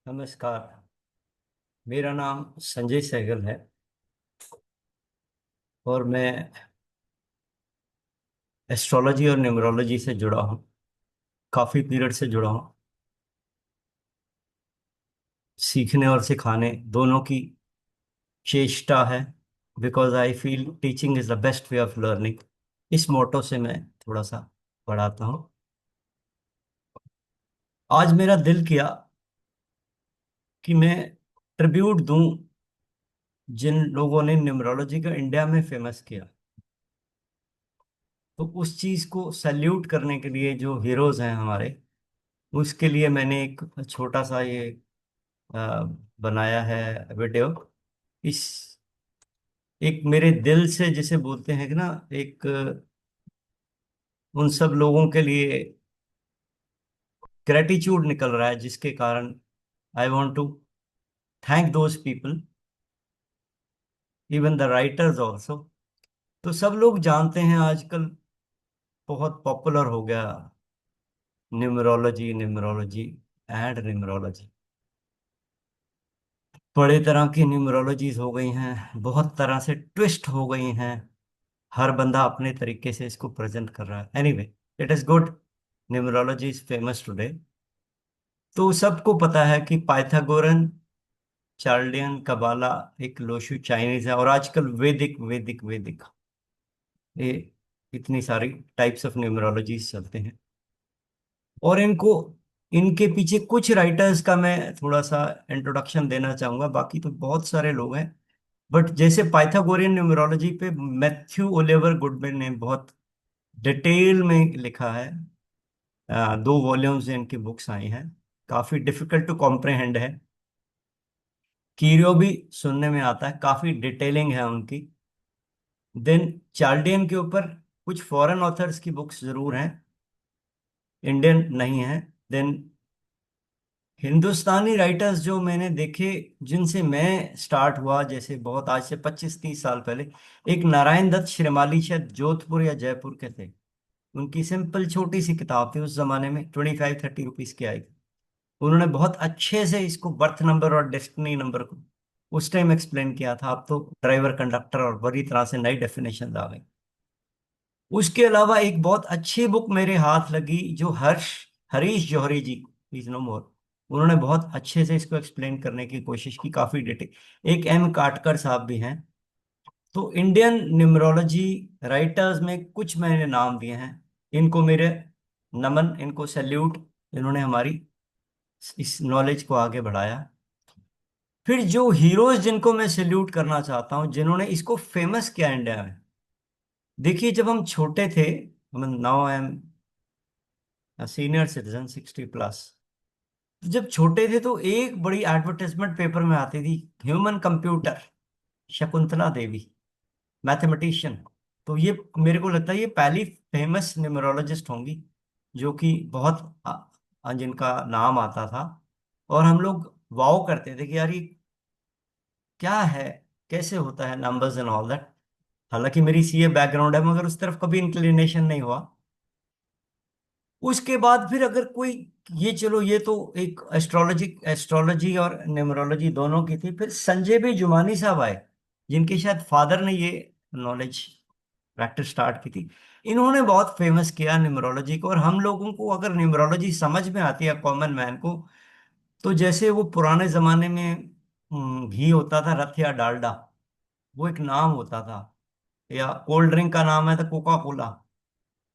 नमस्कार। मेरा नाम संजय सहगल है और मैं एस्ट्रोलॉजी और न्यूमरोलॉजी से जुड़ा हूँ। काफ़ी पीरियड से जुड़ा हूँ। सीखने और सिखाने दोनों की चेष्टा है। Because I feel teaching is the best way of learning. इस मोटो से मैं थोड़ा सा पढ़ाता हूँ। आज मेरा दिल किया कि मैं ट्रिब्यूट दूं जिन लोगों ने न्यूमरोलॉजी को इंडिया में फेमस किया। तो उस चीज़ को सैल्यूट करने के लिए जो हीरोज हैं हमारे, उसके लिए मैंने एक छोटा सा ये अ, बनाया है वीडियो। इस एक मेरे दिल से जिसे बोलते हैं कि ना, एक उन सब लोगों के लिए ग्रेटिट्यूड निकल रहा है, जिसके कारण I want to thank those people, even the writers also. तो सब लोग जानते हैं आजकल बहुत पॉपुलर हो गया न्यूमरोलॉजी, न्यूमरोलॉजी एंड न्यूमरोलॉजी। बड़े तरह की न्यूमरोलॉजीज हो गई हैं, बहुत तरह से ट्विस्ट हो गई हैं। हर बंदा अपने तरीके से इसको प्रेजेंट कर रहा है। Anyway, it is good. Numerology is famous today. तो सबको पता है कि पाइथागोरन, चार्लियन, कबाला, एक लोशु चाइनीज है, और आजकल वैदिक वैदिक वैदिक, ये इतनी सारी टाइप्स ऑफ न्यूमरोलॉजीज चलते हैं। और इनको, इनके पीछे कुछ राइटर्स का मैं थोड़ा सा इंट्रोडक्शन देना चाहूंगा। बाकी तो बहुत सारे लोग हैं, बट जैसे पाइथागोरियन न्यूमरोलॉजी पे मैथ्यू ओलिवर गुडमैन ने बहुत डिटेल में लिखा है। 2 वॉल्यूम्स इनकी बुक्स आई हैं। काफी डिफिकल्ट टू कॉम्प्रहेंड है। कीरियो भी सुनने में आता है, काफी डिटेलिंग है उनकी। देन चार्डियन के ऊपर कुछ फॉरेन ऑथर्स की बुक्स जरूर हैं, इंडियन नहीं है। देन हिंदुस्तानी राइटर्स जो मैंने देखे, जिनसे मैं स्टार्ट हुआ, जैसे बहुत आज से 25-30 साल पहले, एक नारायण दत्त श्रीमाली, शायद जोधपुर या जयपुर के थे। उनकी सिंपल छोटी सी किताब थी, उस जमाने में 25-30 रुपीज की आई थी। उन्होंने बहुत अच्छे से इसको बर्थ नंबर और डेस्टिनी नंबर को उस टाइम एक्सप्लेन किया था। अब तो ड्राइवर कंडक्टर और बड़ी तरह से नई डेफिनेशन आ गई। उसके अलावा एक बहुत अच्छी बुक मेरे हाथ लगी, जो हरीश जौहरी जी, प्लीज नो मोर, उन्होंने बहुत अच्छे से इसको एक्सप्लेन करने की कोशिश की, काफी डिटेल। एक एम काटकर साहब भी हैं। तो इंडियन न्यूमरोलॉजी राइटर्स में कुछ मैंने नाम दिए हैं। इनको मेरे नमन, इनको सैल्यूट। इन्होंने हमारी इस नॉलेज को आगे बढ़ाया। फिर जो हीरोज जिनको मैं सैल्यूट करना चाहता हूं, जिन्होंने इसको फेमस किया इंडिया में। देखिए, जब हम छोटे थे, now I am senior citizen 60+। जब छोटे थे तो एक बड़ी एडवर्टाइजमेंट पेपर में आती थी, human computer, Shakuntala Devi, mathematician. तो ये मेरे को लगता है ये पहली फेमस न्यूमरोलॉजिस्ट होंगी, जो कि बहुत जिनका नाम आता था। और हम लोग वाव करते थे कि यार ये क्या है, कैसे होता है, नंबर्स एंड ऑल दैट। हालांकि मेरी सीए बैकग्राउंड है, मगर उस तरफ कभी इंक्लिनेशन नहीं हुआ। उसके बाद फिर अगर कोई, ये चलो ये तो एक एस्ट्रोलॉजी एस्ट्रोलॉजी और न्यूमरोलॉजी दोनों की थी। फिर संजय भी जुमानी साहब आए, जिनके शायद फादर ने ये नॉलेज प्रैक्टिस स्टार्ट की थी। इन्होंने बहुत फेमस किया न्यूमरोलॉजी को। और हम लोगों को अगर न्यूमरोलॉजी समझ में आती है, कॉमन मैन को, तो जैसे वो पुराने जमाने में घी होता था, रथ या डालडा, वो एक नाम होता था। या कोल्ड ड्रिंक का नाम है तो कोका कोला।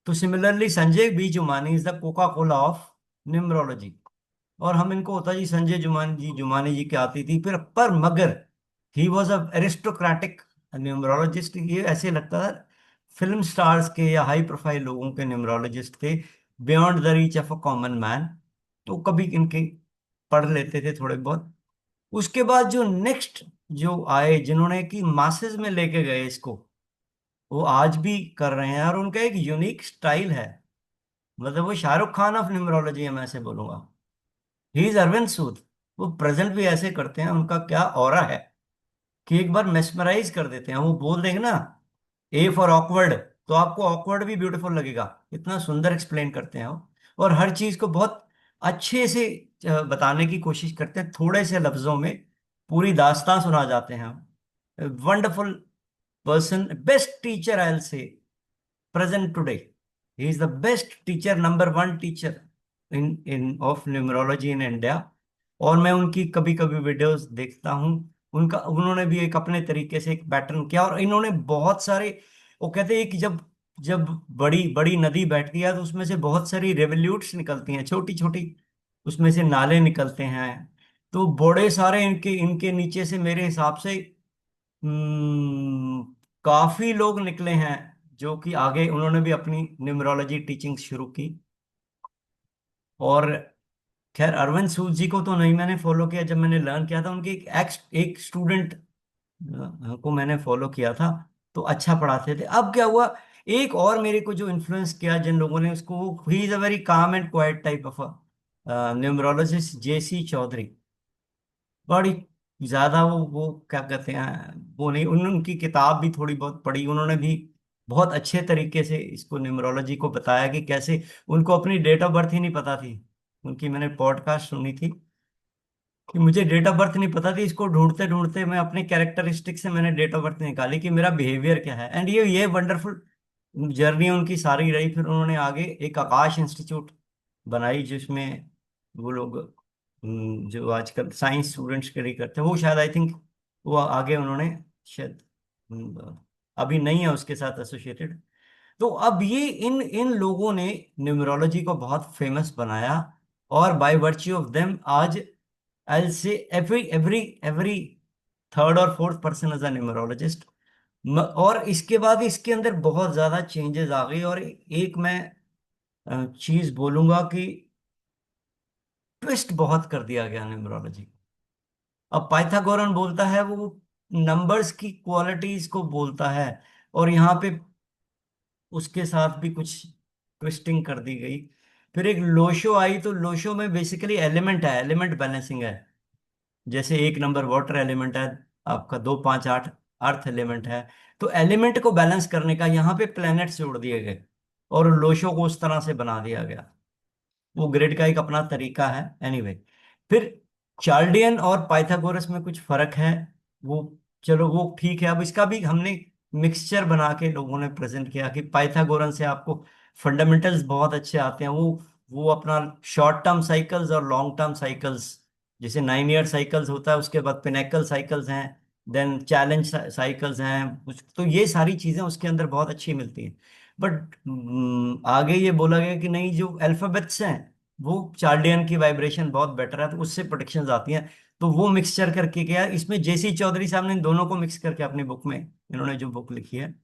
तो similarly Sanjay B Jumani is the Coca Cola of numerology. और हम इनको होता जी, संजय जुमानी जी की आती थी फिर, पर मगर he was a aristocratic numerologist. ये ऐसे लगता था फिल्म स्टार्स के या हाई प्रोफाइल लोगों के न्यूमरोलॉजिस्ट थे, beyond the reach of a common man. तो कभी इनके पढ़ लेते थे थोड़े बहुत। उसके बाद जो नेक्स्ट जो आए, जिन्होंने कि मासेस में लेके गए इसको, वो आज भी कर रहे हैं। और उनका एक यूनिक स्टाइल है। मतलब वो शाहरुख खान ऑफ न्यूमरोलॉजी है, मैं ऐसे बोलूंगा। ही इज अरविंद सूद। वो प्रेजेंट भी ऐसे करते हैं, उनका क्या ऑरा है कि एक बार मेस्मराइज कर देते हैं। वो बोल देंगे ना, ए फॉर ऑकवर्ड, तो आपको ऑकवर्ड भी ब्यूटीफुल लगेगा। इतना सुंदर एक्सप्लेन करते हैं वो। और हर चीज को बहुत अच्छे से बताने की कोशिश करते हैं, थोड़े से लफ्जों में पूरी दास्तां सुना जाते हैं। Wonderful person, best teacher I will say present today. He is the best teacher, number one teacher in of numerology in India। और मैं उनकी कभी कभी वीडियोस देखता हूँ। उनका उन्होंने भी एक अपने तरीके से एक पैटर्न किया, और इन्होंने बहुत सारे, वो कहते हैं कि जब जब बड़ी बड़ी नदी बैठती है तो उसमें से बहुत सारी रेवल्यूट्स निकलती हैं, छोटी छोटी, उसमें से नाले निकलते हैं। तो बड़े सारे इनके इनके नीचे से मेरे हिसाब से काफी लोग निकले हैं, जो कि आगे उन्होंने भी अपनी न्यूमरोलॉजी टीचिंग शुरू की। और खैर अरविंद सूद जी को तो नहीं मैंने फॉलो किया, जब मैंने लर्न किया था उनके एक स्टूडेंट को मैंने फॉलो किया था, तो अच्छा पढ़ाते थे। अब क्या हुआ, एक और मेरे को जो इन्फ्लुएंस किया जिन लोगों ने उसको, he is a very calm and quiet type of numerologist, JC Chaudhary. बड़ी ज्यादा वो क्या कहते हैं, वो नहीं, उनकी किताब भी थोड़ी बहुत पढ़ी उन्होंने भी। बहुत अच्छे तरीके से इसको न्यूमरोलॉजी को बताया कि कैसे, उनको अपनी डेट ऑफ बर्थ ही नहीं पता थी। उनकी मैंने पॉडकास्ट सुनी थी कि मुझे डेट ऑफ बर्थ नहीं पता थी, इसको ढूंढते ढूंढते मैं अपने कैरेक्टरिस्टिक से मैंने डेट ऑफ बर्थ निकाली कि मेरा बिहेवियर क्या है। एंड ये वंडरफुल जर्नी उनकी सारी रही। फिर उन्होंने आगे एक आकाश इंस्टीट्यूट बनाई, जिसमें वो लोग जो आजकल साइंस स्टूडेंट्स स्टडी करते हैं, वो शायद आई थिंक वो आगे उन्होंने शायद अभी नहीं है उसके साथ एसोसिएटेड। तो अब ये इन इन लोगों ने न्यूमरोलॉजी को बहुत फेमस बनाया, और बाय वर्च्यू ऑफ देम आज I say every every third और fourth person as a numerologist. और इसके बाद इसके अंदर बहुत ज्यादा चेंजेस आ गई, और एक मैं चीज बोलूंगा कि ट्विस्ट बहुत कर दिया गया न्यूमरोलॉजी। अब पाइथागोरन बोलता है वो नंबर्स की क्वालिटीज को बोलता है, और यहाँ पे उसके साथ भी कुछ ट्विस्टिंग कर दी गई। फिर एक लोशो आई, तो लोशो में बेसिकली एलिमेंट है, एलिमेंट बैलेंसिंग है। जैसे एक नंबर वाटर एलिमेंट है, आपका 2 5 8 अर्थ एलिमेंट है। तो एलिमेंट को बैलेंस करने का यहाँ पे प्लैनेट जोड़ दिए गए, और लोशो को उस तरह से बना दिया गया। वो ग्रिड का एक अपना तरीका है। एनीवे फिर चार्डियन और पाइथागोरस में कुछ फर्क है, वो चलो वो ठीक है। अब इसका भी हमने मिक्सचर बना के लोगों ने प्रेजेंट किया कि पाइथागोरन से आपको फंडामेंटल्स बहुत अच्छे आते हैं। वो अपना शॉर्ट टर्म साइकिल्स और लॉन्ग टर्म साइकिल्स, जैसे 9 ईयर साइकिल्स होता है, उसके बाद पिनेकल साइकिल्स हैं, देन चैलेंज साइकिल्स हैं तो ये सारी चीजें उसके अंदर बहुत अच्छी मिलती हैं। बट आगे ये बोला गया कि नहीं, जो अल्फाबेट्स हैं वो चार्डियन की वाइब्रेशन बहुत बेटर है, तो उससे प्रोटेक्शन आती हैं। तो वो मिक्सचर करके क्या, इसमें जेसी चौधरी साहब ने इन दोनों को मिक्स करके अपनी बुक में, इन्होंने जो बुक लिखी है,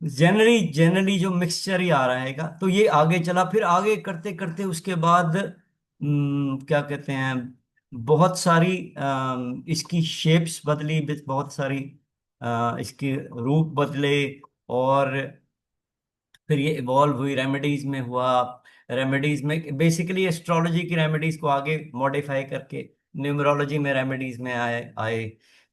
जनरली जनरली जो मिक्सचर ही आ रहेगा। तो ये आगे चला, फिर आगे करते करते उसके बाद क्या कहते हैं, बहुत सारी इसकी शेप्स बदली, बहुत सारी इसके रूप बदले। और फिर ये इवॉल्व हुई, रेमेडीज में हुआ। रेमेडीज में बेसिकली एस्ट्रोलॉजी की रेमेडीज को आगे मॉडिफाई करके न्यूमरोलॉजी में रेमेडीज में आए आए।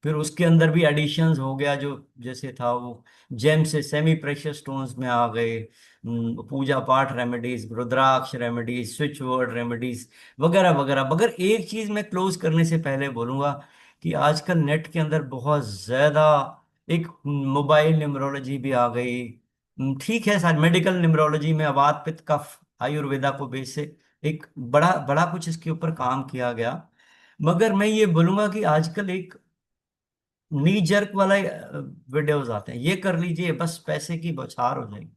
फिर उसके अंदर भी एडिशंस हो गया, जो जैसे था वो जेम से सेमी प्रेशियस स्टोन्स में आ गए, पूजा पाठ रेमेडीज, रुद्राक्ष रेमेडीज, स्विच वर्ड रेमेडीज, वगैरह वगैरह। मगर एक चीज मैं क्लोज करने से पहले बोलूंगा कि आजकल नेट के अंदर बहुत ज्यादा एक मोबाइल न्यूमरोलॉजी भी आ गई। ठीक है सर, मेडिकल न्यूमरोलॉजी में वात पित्त कफ आयुर्वेदा को बेस से एक बड़ा बड़ा कुछ इसके ऊपर काम किया गया। मगर मैं ये बोलूंगा कि आजकल एक नी जर्क वाला वीडियोस आते हैं, ये कर लीजिए बस पैसे की बौछार हो जाएगी,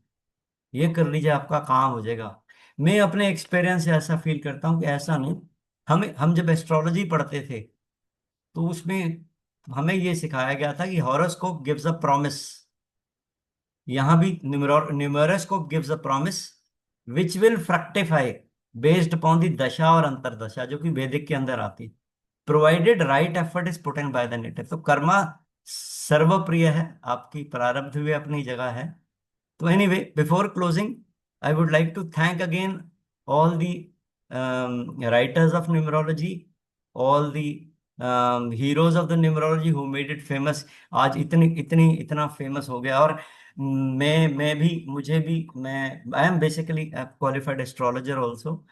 ये कर लीजिए आपका काम हो जाएगा। मैं अपने एक्सपीरियंस से ऐसा फील करता हूँ कि ऐसा नहीं। हम जब एस्ट्रोलॉजी पढ़ते थे, तो उसमें हमें ये सिखाया गया था कि हॉरोस्कोप गिव्स अ प्रॉमिस। यहाँ भी numeroscope gives a promise which will fructify based upon the dasha और अंतरदशा, जो कि वैदिक के अंदर आती, provided right effort is put in by the native. तो कर्मा सर्वप्रिय है, आपकी प्रारब्ध भी अपनी जगह है। तो anyway, before closing, I would like to thank again all the writers of numerology, all the heroes of the numerology who made it famous. आज इतनी इतनी इतना फेमस हो गया। और मैं भी, मुझे भी, मैं I am basically qualified astrologer also.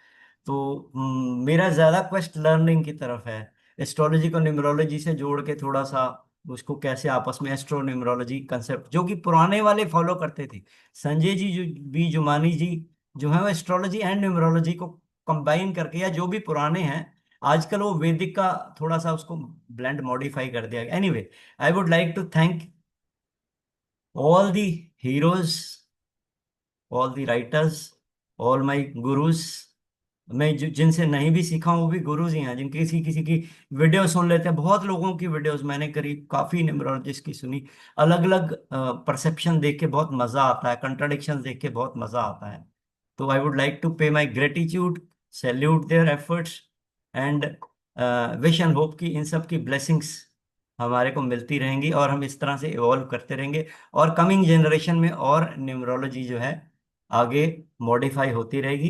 तो मेरा ज्यादा क्वेस्ट लर्निंग की तरफ है। एस्ट्रोलॉजी को न्यूमरोलॉजी से जोड़ के थोड़ा सा उसको कैसे आपस में एस्ट्रो न्यूमरोलॉजी कंसेप्ट जो कि पुराने वाले फॉलो करते थे, संजय जी जो बी जुमानी जी जो है वो एस्ट्रोलॉजी एंड न्यूमरोलॉजी को कंबाइन करके, या जो भी पुराने हैं आजकल वो वैदिक का थोड़ा सा उसको ब्लेंड मॉडिफाई कर दिया। Anyway, I would like to thank all the heroes, all the writers, all my gurus. मैं जिनसे नहीं भी सीखा हूँ वो भी गुरुज ही हैं, जिनकी किसी किसी की वीडियो सुन लेते हैं। बहुत लोगों की वीडियोस मैंने करीब काफी न्यूमरोलॉजिस्ट की सुनी। अलग अलग परसेप्शन देख के बहुत मजा आता है, कंट्राडिक्शन देख के बहुत मजा आता है। तो आई वुड लाइक टू पे my gratitude, salute their efforts, and wish and hope कि इन सब की ब्लेसिंग्स हमारे को मिलती रहेंगी और हम इस तरह से इवॉल्व करते रहेंगे। और कमिंग जनरेशन में और न्यूमरोलॉजी जो है आगे मॉडिफाई होती रहेगी।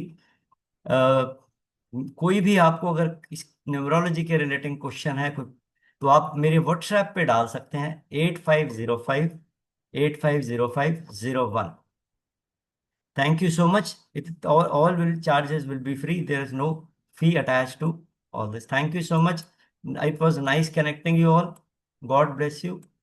कोई भी आपको अगर इस न्यूमरोलॉजी के रिलेटिंग क्वेश्चन है कोई, तो आप मेरे व्हाट्सएप पे डाल सकते हैं, 8505 8505 01। Thank you so much. All will charges will be free. There is no fee attached to all this. Thank you so much. It was nice connecting you all. God bless you.